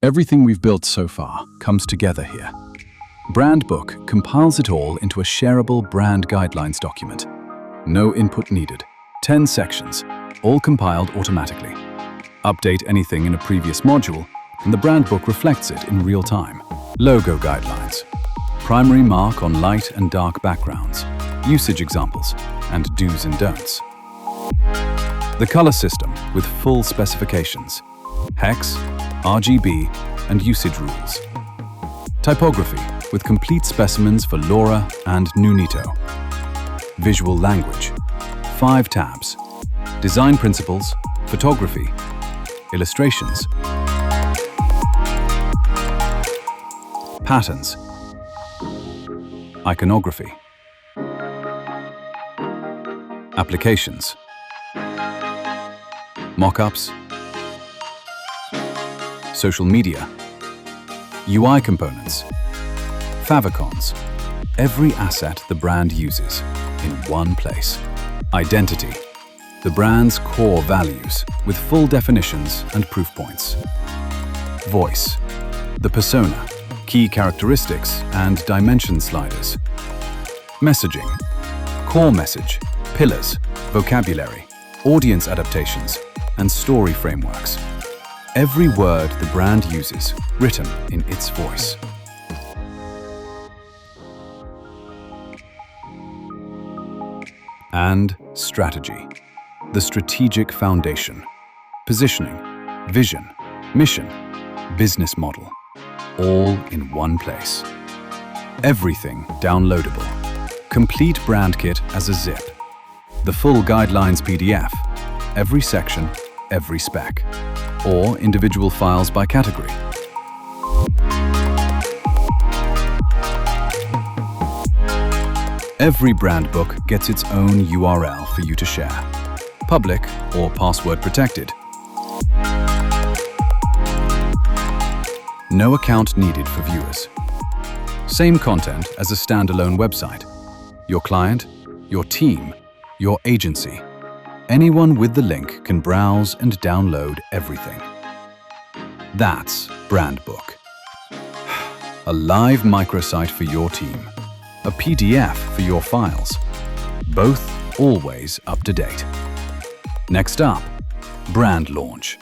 Everything we've built so far comes together here. BrandBook compiles it all into a shareable brand guidelines document. No input needed. 10 sections, all compiled automatically. Update anything in a previous module, and the BrandBook reflects it in real time. Logo guidelines. Primary mark on light and dark backgrounds. Usage examples, and do's and don'ts. The color system with full specifications. Hex, RGB, and usage rules. Typography with complete specimens for Laura and Nunito. Visual language. 5 tabs. Design principles, photography, illustrations, patterns, iconography, applications, mockups, social media, UI components, favicons, every asset the brand uses in one place. Identity, the brand's core values with full definitions and proof points. Voice, the persona, key characteristics and dimension sliders. Messaging, core message, pillars, vocabulary, audience adaptations, and story frameworks. Every word the brand uses, written in its voice. And strategy, the strategic foundation. Positioning, vision, mission, business model, all in one place. Everything downloadable. Complete brand kit as a zip. The full guidelines PDF, every section, every spec, or individual files by category. Every brand book gets its own URL for you to share, public or password protected. No account needed for viewers. Same content as a standalone website. Your client, your team, your agency. Anyone with the link can browse and download everything. That's BrandBook. A live microsite for your team. A PDF for your files. Both always up to date. Next up, brand launch.